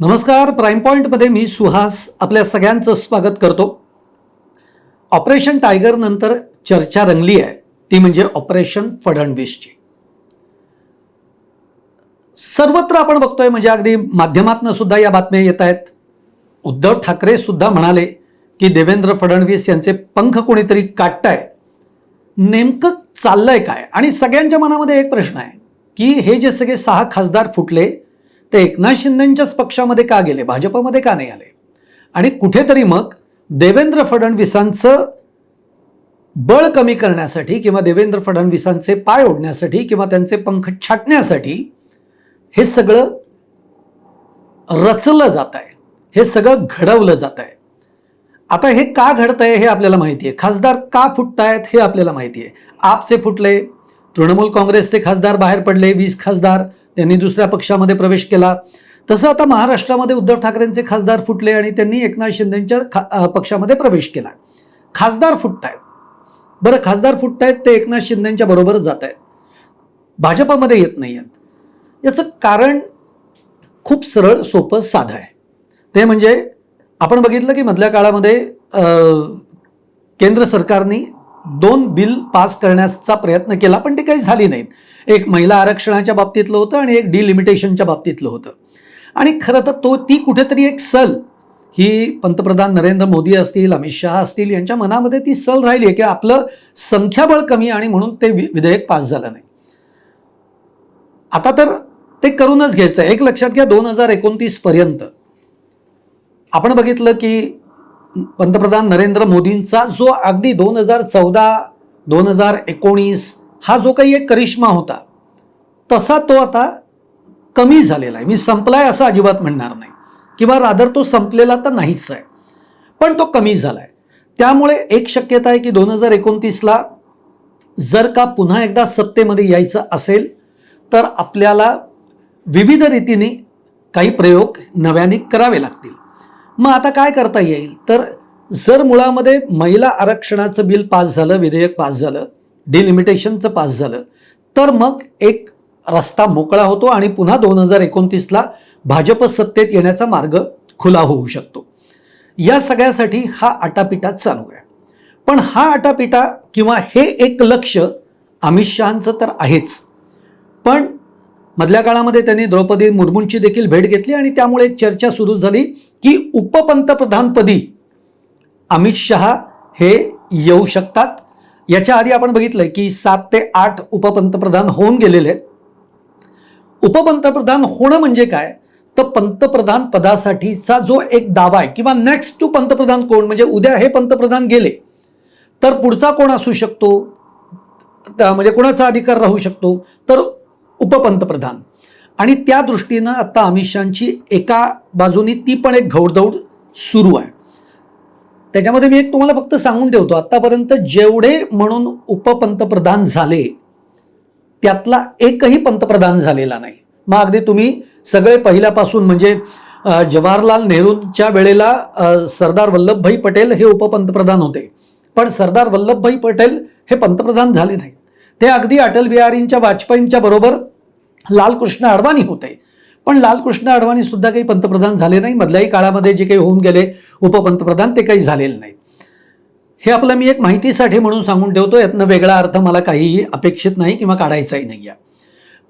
नमस्कार. प्राईम पॉइंटमध्ये मी सुहास आपल्या सगळ्यांचं स्वागत करतो. ऑपरेशन टायगर नंतर चर्चा रंगली आहे, ती म्हणजे ऑपरेशन फडणवीसची. सर्वत्र आपण बघतोय, म्हणजे अगदी माध्यमातनं सुद्धा या बातम्या येत आहेत. उद्धव ठाकरे सुद्धा म्हणाले की देवेंद्र फडणवीस यांचे पंख कोणीतरी काटताय. नेमकं चाललंय काय? आणि सगळ्यांच्या मनामध्ये एक प्रश्न आहे की हे जे सगळे 6 खासदार फुटले ते एकनाथ शिंदेंच्याच पक्षामध्ये का गेले, भाजपमध्ये का नाही आले? आणि कुठेतरी मग देवेंद्र फडणवीसांचं बळ कमी करण्यासाठी किंवा देवेंद्र फडणवीसांचे पाय ओढण्यासाठी किंवा त्यांचे पंख छाटण्यासाठी हे सगळं रचलं जात आहे, हे सगळं घडवलं जात आहे. आता हे का घडतंय हे आपल्याला माहिती आहे. खासदार का फुटतायत हे आपल्याला माहिती आहे. आपचे फुटले, तृणमूल काँग्रेसचे खासदार बाहेर पडले, 20 खासदार, त्यांनी दुसऱ्या पक्षामध्ये प्रवेश केला. तसं आता महाराष्ट्रामध्ये उद्धव ठाकरेंचे खासदार फुटले आणि त्यांनी एकनाथ शिंदेंच्या पक्षामध्ये प्रवेश केला. खासदार फुटतायत. बरं, खासदार फुटतायत ते एकनाथ शिंदेंच्या बरोबरच जात आहेत, भाजपमध्ये येत नाही आहेत. याचं कारण खूप सरळ, सोपं, साधं आहे. ते म्हणजे आपण बघितलं की मधल्या काळामध्ये केंद्र सरकारने 2 बिल पास करण्याचा प्रयत्न केला, पण ते काही झाली नाहीत. एक महिला आरक्षणाच्या बाबतीतलं होतं आणि एक डिलिमिटेशनच्या बाबतीतलं होतं. आणि खरं तर ती कुठेतरी एक सल ही पंतप्रधान नरेंद्र मोदी असतील, अमित शहा असतील, यांच्या मनामध्ये ती सल राहिली आहे की आपलं संख्याबळ कमी आणि म्हणून ते विधेयक पास झालं नाही. आता तर ते करूनच घ्यायचं आहे. एक लक्षात घ्या, 2029 पर्यंत आपण बघितलं की पंतप्रधान नरेंद्र मोदींचा जो अगदी 2014, 2019 हा जो काही एक करिश्मा होता, तसा तो आता कमी झालेला आहे. मी संपलाय असं अजिबात म्हणणार नाही, किंवा रादर तो संपलेला तर नाहीच आहे, पण तो कमी झालाय. त्यामुळे एक शक्यता आहे की 2029ला जर का पुन्हा एकदा सत्तेमध्ये यायचं असेल तर आपल्याला विविध रीतीने काही प्रयोग नव्याने करावे लागतील. मग आता काय करता येईल? तर जर मुळामध्ये महिला आरक्षणाचं बिल पास झालं, विधेयक पास झालं, डिलिमिटेशनचं पास झालं, तर मग एक रस्ता मोकळा होतो आणि पुन्हा 2029ला भाजप सत्तेत येण्याचा मार्ग खुला होऊ शकतो. या सगळ्यासाठी हा आटापिटा चालू आहे. पण हा आटापिटा किंवा हे एक लक्ष अमित शहांचं तर आहेच, पण मधल्या काळामध्ये त्यांनी द्रौपदी मुर्मूंची देखील भेट घेतली आणि त्यामुळे एक चर्चा सुरू झाली की उपपंतप्रधानपदी अमित शहा हे येऊ शकतात. याच्या आधी आपण बघितलंय की 7 ते 8 उपपंतप्रधान होऊन गेलेले आहेत. उपपंतप्रधान होणं म्हणजे काय? तर पंतप्रधान पदासाठीचा जो एक दावा आहे किंवा नेक्स्ट टू पंतप्रधान कोण, म्हणजे उद्या हे पंतप्रधान गेले तर पुढचा कोण असू शकतो, म्हणजे कोणाचा अधिकार राहू शकतो, तर उपपंतप्रधान. आणि त्या दृष्टीनं आता अमित शहांची एका बाजूनी ती पण एक घौडदौड सुरू आहे. त्याच्यामध्ये मी एक तुम्हाला फक्त सांगून ठेवतो, आतापर्यंत जेवढे म्हणून उपपंतप्रधान झाले त्यातला एकही पंतप्रधान झालेला नाही. मग अगदी तुम्ही सगळे पहिल्यापासून, म्हणजे जवाहरलाल नेहरूंच्या वेळेला सरदार वल्लभभाई पटेल हे उपपंतप्रधान होते, पण सरदार वल्लभभाई पटेल हे पंतप्रधान झाले नाहीत. ते अगदी अटल बिहारींच्या वाजपेयींच्या बरोबर लालकृष्ण अडवाणी होते, पण लालकृष्ण अडवाणी सुद्धा काही पंतप्रधान झाले नाही. मधल्याही काळामध्ये जे काही होऊन गेले उपपंतप्रधान ते काही झालेले नाही. हे आपलं मी एक माहितीसाठी म्हणून सांगून ठेवतो. यातनं वेगळा अर्थ मला काहीही अपेक्षित नाही किंवा काढायचाही नाही आहे.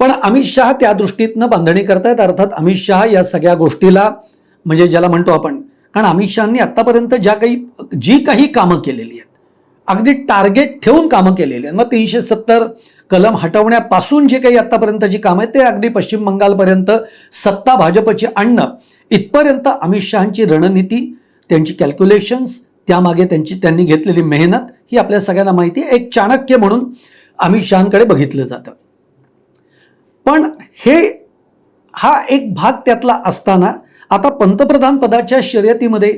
पण अमित शहा त्या दृष्टीतनं बांधणी करतायत. अर्थात अमित शहा या सगळ्या गोष्टीला, म्हणजे ज्याला म्हणतो आपण, कारण अमित शहांनी आतापर्यंत जी काही कामं केलेली आहेत, अगदी टार्गेट ठेवून कामं केलेली आहेत. मग 370 कलम हटवण्यापासून जे काही आतापर्यंतची कामं आहेत ते अगदी पश्चिम बंगालपर्यंत सत्ता भाजपची आणणं इथपर्यंत अमित शहांची रणनीती, त्यांची कॅल्क्युलेशन्स, त्यामागे त्यांनी घेतलेली मेहनत ही आपल्या सगळ्यांना माहिती आहे. एक चाणक्य म्हणून अमित शहांकडे बघितलं जातं. पण हा एक भाग त्यातला असताना आता पंतप्रधान पदाच्या शर्यतीमध्ये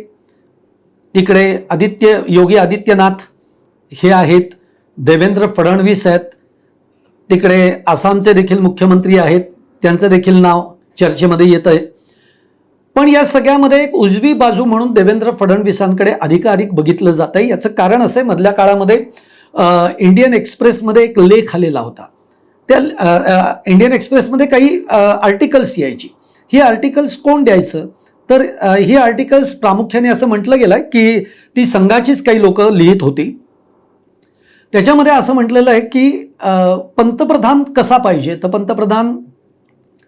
तिकडे योगी आदित्यनाथ हे आहेत, देवेंद्र फडणवीस आहेत, तिकडे आसामचे देखील मुख्यमंत्री आहेत, त्यांचं देखील नाव चर्चेमध्ये येत आहे. पण या सगळ्यामध्ये एक उजवी बाजू म्हणून देवेंद्र फडणवीसांकडे अधिकाधिक बघितलं जात आहे. याचं कारण असं आहे, मधल्या काळामध्ये इंडियन एक्सप्रेसमध्ये एक लेख आलेला होता. त्या इंडियन एक्सप्रेसमध्ये काही आर्टिकल्स यायची. ही आर्टिकल्स कोण द्यायचं? तर ही आर्टिकल्स प्रामुख्याने असं म्हटलं गेलं आहे की ती संघाचीच काही लोक लिहित होती. त्याच्यामध्ये असं म्हटलेलं आहे की पंतप्रधान कसा पाहिजे, तर पंतप्रधान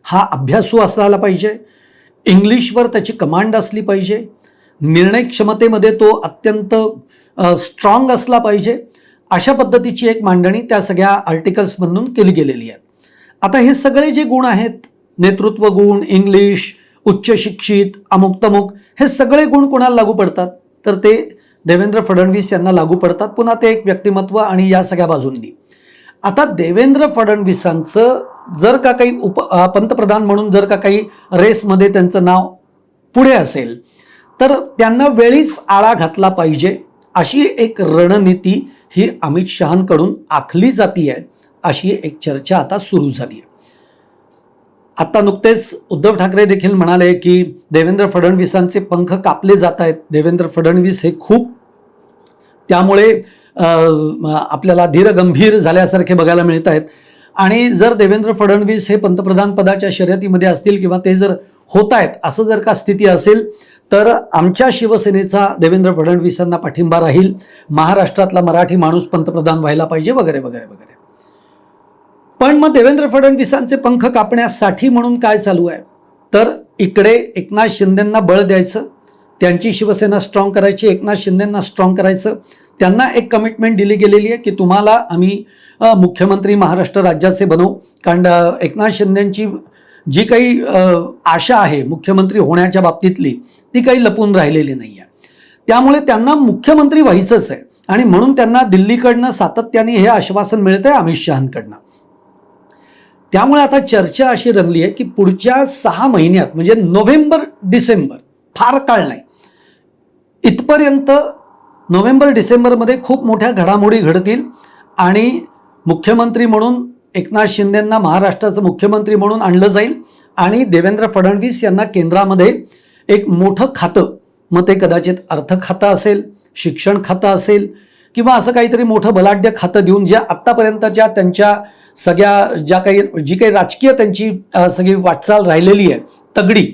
हा अभ्यासू असायला पाहिजे, इंग्लिशवर त्याची कमांड असली पाहिजे, निर्णय क्षमतेमध्ये तो अत्यंत स्ट्रॉंग असला पाहिजे. अशा पद्धतीची एक मांडणी त्या सगळ्या आर्टिकल्समधून केली गेलेली आहे. आता हे सगळे जे गुण आहेत, नेतृत्व गुण, इंग्लिश, उच्च शिक्षित, अमुक तमुक, हे सगळे गुण कोणाला लागू पडतात, तर ते देवेंद्र फडणवीस यांना लागू पडतात. पुन्हा ते एक व्यक्तिमत्व आणि या सगळ्या बाजूंनी. आता देवेंद्र फडणवीसांचं जर का काही पंतप्रधान म्हणून जर का काही रेसमध्ये त्यांचं नाव पुढे असेल, तर त्यांना वेळीच आळा घातला पाहिजे अशी एक रणनीती ही अमित शहांकडून आखली जाती आहे, अशी एक चर्चा आता सुरू झाली आहे. आता नुकतेच उद्धव ठाकरे देखील म्हणाले की देवेंद्र फडणवीसांचे पंख कापले जात आहेत. देवेंद्र फडणवीस हे खूप त्यामुळे आपल्याला धीरगंभीर झाल्यासारखे बघायला मिळत आहेत. आणि जर देवेंद्र फडणवीस हे पंतप्रधान पदाच्या शर्यतीमध्ये असतील किंवा ते जर होत आहेत असं जर का स्थिती असेल, तर आमच्या शिवसेनेचा देवेंद्र फडणवीसांना पाठिंबा राहील, महाराष्ट्रातला मराठी माणूस पंतप्रधान व्हायला पाहिजे वगैरे वगैरे वगैरे. पण मग देवेंद्र फडणवीसांचे पंख कापण्यासाठी म्हणून काय चालू आहे, तर इकडे एकनाथ शिंदेंना बळ द्यायचं, त्यांची शिवसेना स्ट्रॉंग करायची, एकनाथ शिंदेंना स्ट्रॉंग करायचं. त्यांना एक कमिटमेंट दिली गेलेली आहे की तुम्हाला आम्ही मुख्यमंत्री महाराष्ट्र राज्याचे बनवू. कारण एकनाथ शिंदेंची जी काही आशा आहे मुख्यमंत्री होण्याच्या बाबतीतली, ती काही लपून राहिलेली नाही आहे. त्यामुळे त्यांना मुख्यमंत्री व्हायचंच आहे आणि म्हणून त्यांना दिल्लीकडनं सातत्याने हे आश्वासन मिळतं आहे अमित शहांकडनं. त्यामुळे आता चर्चा अशी रंगली आहे की पुढच्या 6 महिन्यात म्हणजे नोव्हेंबर डिसेंबर, फार काळ नाही, इथपर्यंत नोव्हेंबर डिसेंबरमध्ये खूप मोठ्या घडामोडी घडतील आणि मुख्यमंत्री म्हणून एकनाथ शिंदेंना महाराष्ट्राचं मुख्यमंत्री म्हणून आणलं जाईल आणि देवेंद्र फडणवीस यांना केंद्रामध्ये एक मोठं खातं, मग ते कदाचित अर्थ खातं असेल, शिक्षण खातं असेल किंवा असं काहीतरी मोठं बलाढ्य खातं देऊन ज्या आत्तापर्यंतच्या त्यांच्या सगळ्या जी काही राजकीय त्यांची सगळी वाटचाल राहिलेली आहे तगडी,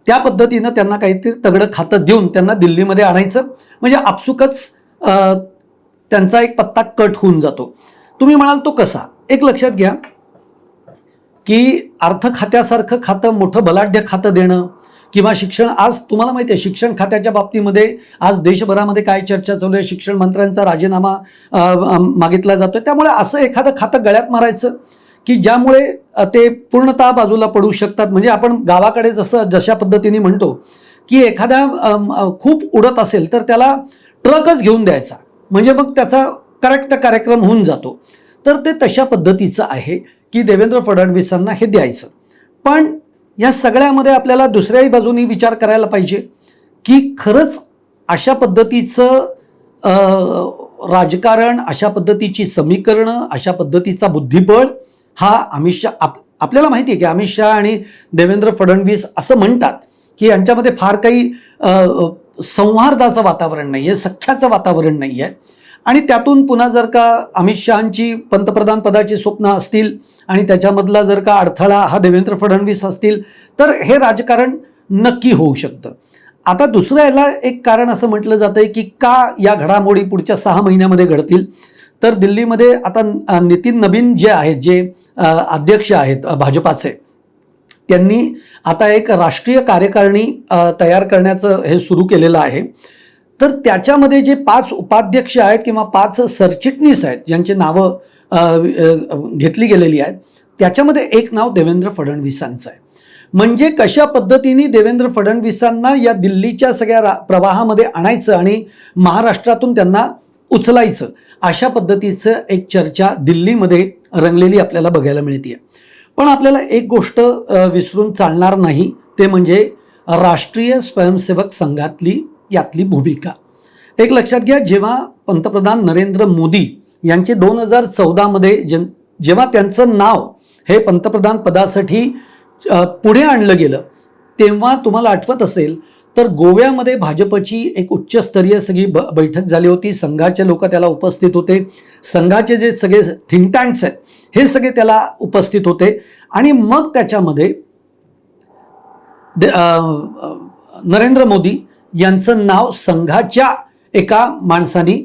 त्या पद्धतीनं त्यांना काहीतरी तगडं खातं देऊन त्यांना दिल्लीमध्ये आणायचं. म्हणजे आपसुकच त्यांचा एक पत्ता कट होऊन जातो. तुम्ही म्हणाल तो कसा, एक लक्षात घ्या की अर्थ खात्यासारखं खातं, मोठं बलाढ्य खातं देणं किंवा शिक्षण, आज तुम्हाला माहिती आहे शिक्षण खात्याच्या बाबतीमध्ये आज देशभरामध्ये काय चर्चा चालू आहे, शिक्षण मंत्र्यांचा राजीनामा मागितला जातोय. त्यामुळे असं एखादं खातं गळ्यात मारायचं की ज्यामुळे ते पूर्णतः बाजूला पडू शकतात. म्हणजे आपण गावाकडे जशा पद्धतीने म्हणतो की एखाद्या खूप उडत असेल तर त्याला ट्रकच घेऊन द्यायचा, म्हणजे मग त्याचा करेक्ट कार्यक्रम होऊन जातो. तर ते तशा पद्धतीचं आहे की देवेंद्र फडणवीसांना हे द्यायचं. पण या सगळ्यामध्ये आपल्याला दुसऱ्याही बाजूनी विचार करायला पाहिजे की खरंच अशा पद्धतीचं राजकारण, अशा पद्धतीची समीकरणं, अशा पद्धतीचा बुद्धिबळ हा अमित शहा, आपल्याला माहिती आहे की अमित शहा आणि देवेंद्र फडणवीस असं म्हणतात की यांच्यामध्ये फार काही संवादाचं वातावरण नाही आहे, सख्याचं वातावरण नाही आहे. आणि त्यातून पुन्हा जर का अमित शहांची पंतप्रधान पदाची स्वप्न असतील आणि त्याच्यामधला जर का अडथळा हा देवेंद्र फडणवीस असतील, तर हे राजकारण नक्की होऊ शकतं. आता दुसरं याला एक कारण असं म्हटलं जातं आहे की का या घडामोडी पुढच्या 6 महिन्यामध्ये घडतील, तर दिल्लीमध्ये आता नितीन नवीन जे आहेत, जे अध्यक्ष आहेत भाजपाचे, त्यांनी आता एक राष्ट्रीय कार्यकारिणी तयार करण्याचं हे सुरू केलेलं आहे. तर त्याच्यामध्ये जे 5 उपाध्यक्ष आहेत किंवा 5 सरचिटणीस आहेत ज्यांची नावं घेतली गेलेली आहेत, त्याच्यामध्ये एक नाव देवेंद्र फडणवीसांचं आहे. म्हणजे कशा पद्धतीने देवेंद्र फडणवीसांना या दिल्लीच्या सगळ्या प्रवाहामध्ये आणायचं आणि महाराष्ट्रातून त्यांना उचलायचं, अशा पद्धतीचं एक चर्चा दिल्लीमध्ये रंगलेली आपल्याला बघायला मिळते. पण आपल्याला एक गोष्ट विसरून चालणार नाही, ते म्हणजे राष्ट्रीय स्वयंसेवक संघातली यातली भूमिका. एक लक्षात घ्या, जेव्हा पंतप्रधान नरेंद्र मोदी यांचे 2014मध्ये जेव्हा त्यांचं नाव हे पंतप्रधान पदासाठी पुढे आणलं गेलं, तेव्हा तुम्हाला आठवत असेल तर गोव्यामध्ये भाजपची एक उच्चस्तरीय सगळी बैठक झाली होती. संघाचे लोक त्याला उपस्थित होते, संघाचे जे सगळे थिंक टँक्स आहेत हे सगळे त्याला उपस्थित होते. आणि मग त्याच्यामध्ये नरेंद्र मोदी यांचं नाव संघाच्या एका माणसाने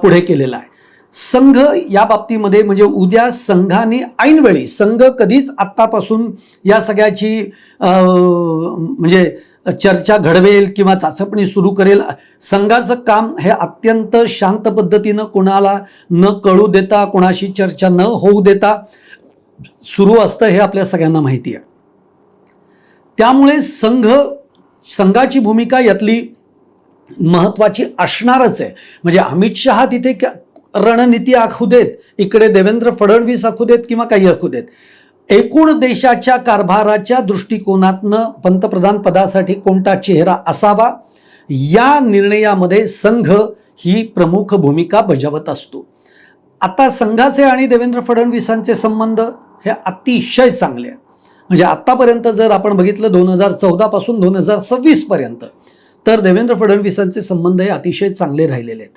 पुढे केलेलं आहे. संघ या बाबतीमध्ये म्हणजे उद्या संघाने ऐनवेळी, संघ कधीच आत्तापासून या सगळ्याची म्हणजे चर्चा घडवेल किंवा चाचपणी सुरू करेल. संघाचं काम हे अत्यंत शांत पद्धतीनं, कोणाला न कळू देता, कोणाशी चर्चा न होऊ देता सुरू असतं, हे आपल्या सगळ्यांना माहिती आहे. त्यामुळे संघाची भूमिका यातली महत्त्वाची असणारच आहे. म्हणजे अमित शहा तिथे रणनीती आखू देत, इकडे देवेंद्र फडणवीस आखू देत किंवा काही आखू देत, एकूण देशाच्या कारभाराच्या दृष्टिकोनातनं पंतप्रधान पदासाठी कोणता चेहरा असावा या निर्णयामध्ये संघ ही प्रमुख भूमिका बजावत असतो. आता संघाचे आणि देवेंद्र फडणवीसांचे संबंध हे अतिशय चांगले आहेत. म्हणजे आत्तापर्यंत जर आपण बघितलं 2014 पासून 2026 पर्यंत, तर देवेंद्र फडणवीसांचे संबंध हे अतिशय चांगले राहिलेले आहेत.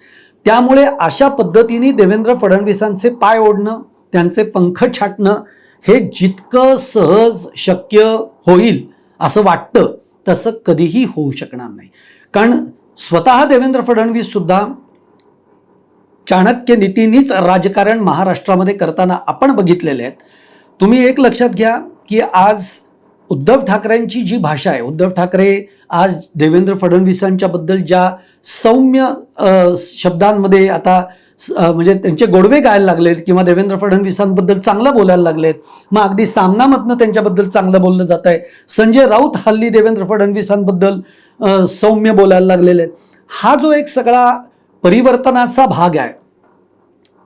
त्यामुळे अशा पद्धतीने देवेंद्र फडणवीसांचे पाय ओढणं, त्यांचे पंख छाटणं हे जितकं सहज शक्य होईल असं वाटतं तसं कधीही होऊ शकणार नाही. कारण स्वतः देवेंद्र फडणवीस सुद्धा चाणक्य नीतीनीच राजकारण महाराष्ट्रामध्ये करताना आपण बघितलेले आहेत. तुम्ही एक लक्षात घ्या की आज उद्धव ठाकरेंची जी भाषा आहे, उद्धव ठाकरे आज देवेंद्र फडणवीसांच्या बद्दल ज्या सौम्य शब्दांमध्ये आता म्हणजे त्यांचे गोडवे गायला लागलेत किंवा देवेंद्र फडणवीसांबद्दल चांगलं बोलायला लागलेत, मग अगदी सामनामधनं त्यांच्याबद्दल चांगलं बोललं जात आहे. संजय राऊत हल्ली देवेंद्र फडणवीसांबद्दल सौम्य बोलायला लागलेले आहेत. हा जो एक सगळा परिवर्तनाचा भाग आहे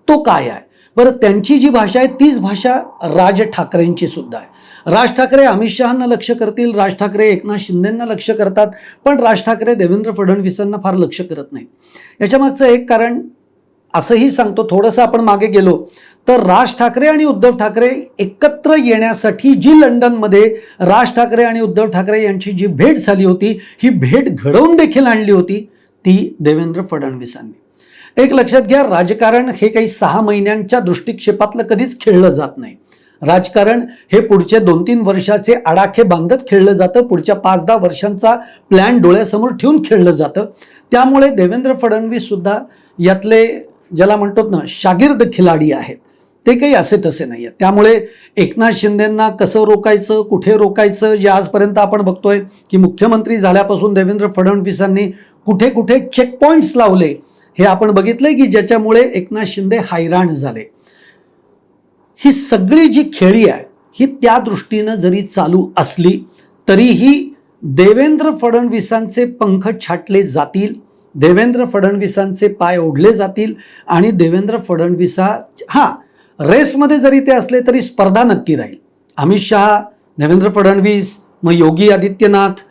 तो काय आहे बरं? त्यांची जी भाषा आहे तीच भाषा राज ठाकरेंची सुद्धा आहे. राज ठाकरे अमित शहांना लक्ष करतील, राज ठाकरे एकनाथ शिंदेंना लक्ष करतात, पण राज ठाकरे देवेंद्र फडणवीसांना फार लक्ष करत नाही. याच्यामागचं एक कारण असंही सांगतो, थोडंसं आपण मागे गेलो तर राज ठाकरे आणि उद्धव ठाकरे एकत्र येण्यासाठी जी लंडनमध्ये राज ठाकरे आणि उद्धव ठाकरे यांची जी भेट झाली होती, ही भेट घडवून देखील आणली होती ती देवेंद्र फडणवीसांनी. एक लक्षात घ्या, राजकारण हे काही 6 महिन्यांच्या दृष्टिक्षेपातलं कधीच खेळलं जात नाही. राजकारण हे पुढचे 2-3 वर्षाचे आडाखे बांधत खेळलं जातं, पुढच्या 5-10 वर्षांचा प्लॅन डोळ्यासमोर ठेवून खेळलं जातं. त्यामुळे देवेंद्र फडणवीस सुद्धा यातले ज्याला म्हणतो ना शागिर्द खिलाडी आहेत, ते काही असे तसे नाही आहेत. त्यामुळे एकनाथ शिंदेंना कसं रोकायचं, कुठे रोकायचं, जे आजपर्यंत आपण बघतोय की मुख्यमंत्री झाल्यापासून देवेंद्र फडणवीसांनी कुठे कुठे चेकपॉइंट्स लावले हे आपण बघितलंय की ज्याच्यामुळे एकनाथ शिंदे हैराण झाले. ही सगळी जी खेळी आहे ही त्या दृष्टीनं जरी चालू असली तरीही देवेंद्र फडणवीसांचे पंख छाटले जातील, देवेंद्र फडणवीसांचे पाय ओढले जातील आणि देवेंद्र फडणवीसा रेसमध्ये जरी ते असले तरी स्पर्धा नक्की राहील. अमित शहा, देवेंद्र फडणवीस, मग योगी आदित्यनाथ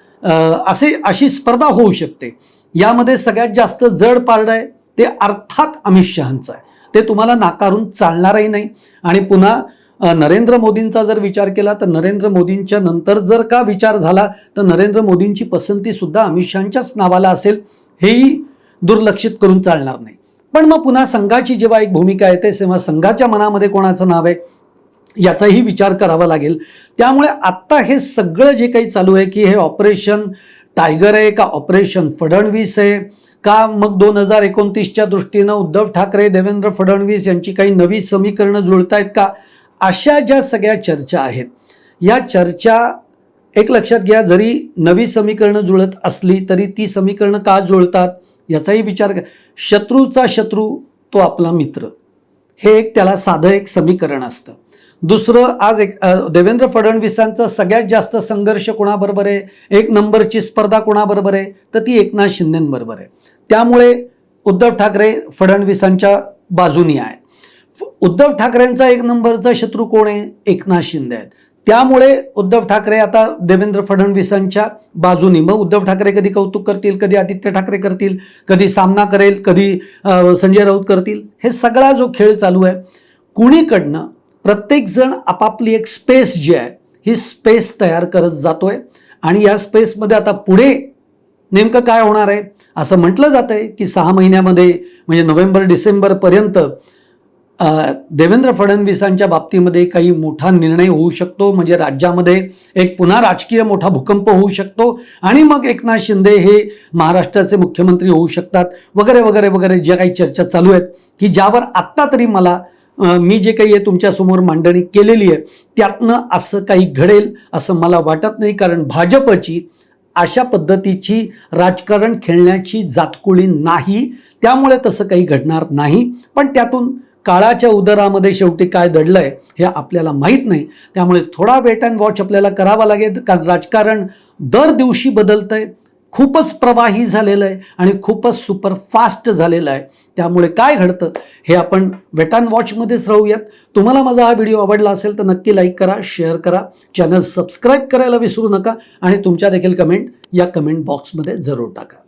अशी स्पर्धा होऊ शकते. यामध्ये सगळ्यात जास्त जड पारड आहे ते अर्थात अमित शहांचं आहे, ते तुम्हाला नाकारून चालणारही नाही. आणि पुन्हा नरेंद्र मोदींचा जर विचार केला तर नरेंद्र मोदींच्या नंतर जर का विचार झाला तर नरेंद्र मोदींची पसंती सुद्धा अमित शहांच्याच नावाला असेल, हेही दुर्लक्षित करून चालणार नाही. पण मग पुन्हा संघाची जेव्हा एक भूमिका येते तेव्हा संघाच्या मनामध्ये कोणाचं नाव आहे याचाही विचार करावा लागेल. त्यामुळे आत्ता हे सगळं जे काही चालू आहे की हे ऑपरेशन टायगर आहे का ऑपरेशन फडणवीस आहे का, मग 2029च्या दृष्टीनं उद्धव ठाकरे, देवेंद्र फडणवीस यांची काही नवी समीकरणं जुळतायत का, अशा ज्या सगळ्या चर्चा आहेत या चर्चा एक लक्षात घ्या, जरी नवी समीकरणं जुळत असली तरी ती समीकरणं का जुळतात याचाही विचार करा. शत्रूचा शत्रू तो आपला मित्र, हे एक त्याला साधं एक समीकरण असतं. दुसरं, आज देवेंद्र फडणवीसांचा सगळ्यात जास्त संघर्ष कोणाबरोबर आहे, 1 नंबरची स्पर्धा कोणाबरोबर आहे तर ती एकनाथ शिंदेंबरोबर आहे. त्यामुळे उद्धव ठाकरे फडणवीसांच्या बाजूनी आहे. उद्धव ठाकरेंचा 1 नंबरचा शत्रू कोण आहे, एकनाथ शिंदे आहेत. त्यामुळे उद्धव ठाकरे आता देवेंद्र फडणवीसांच्या बाजूनी. मग उद्धव ठाकरे कधी कौतुक करतील, कधी आदित्य ठाकरे करतील, कधी सामना करेल, कधी संजय राऊत करतील. हे सगळा जो खेळ चालू आहे, कुणीकडनं प्रत्येक जण आपापली एक स्पेस जी आहे ही स्पेस तयार करत जातोय. आणि या स्पेसमध्ये आता पुढे नेमकं काय होणार आहे असं म्हटलं जात आहे की 6 महिन्यामध्ये म्हणजे नोव्हेंबर डिसेंबरपर्यंत देवेंद्र फडणवीसांच्या बाबतीमध्ये काही मोठा निर्णय होऊ शकतो, म्हणजे राज्यामध्ये एक पुन्हा राजकीय मोठा भूकंप होऊ शकतो आणि मग एकनाथ शिंदे हे महाराष्ट्राचे मुख्यमंत्री होऊ शकतात वगैरे वगैरे वगैरे ज्या काही चर्चा चालू आहेत की ज्यावर आत्ता तरी मला मी जे काही आहे तुमच्यासमोर मांडणी केलेली आहे त्यातनं असं काही घडेल असं मला वाटत नाही, कारण भाजपची अशा पद्धतीची राजकारण खेळण्याची जातकुळी नाही, त्यामुळे तसं काही घडणार नाही. पण त्यातून काळाच्या उदरामध्ये शेवटी काय दडलंय हे आपल्याला माहीत नाही, त्यामुळे थोडा वेट अँड वॉच आपल्याला करावा लागेल, कारण राजकारण दर दिवशी बदलतंय, खूपच प्रवाही झालेलं आहे आणि खूपच सुपरफास्ट झालेलं आहे. त्यामुळे काय घडतं हे आपण वेट अँड वॉचमध्येच राहूयात. तुम्हाला माझा हा व्हिडिओ आवडला असेल तर नक्की लाईक करा, शेअर करा, चॅनल सबस्क्राईब करायला विसरू नका आणि तुमच्या देखील कमेंट या कमेंट बॉक्समध्ये जरूर टाका.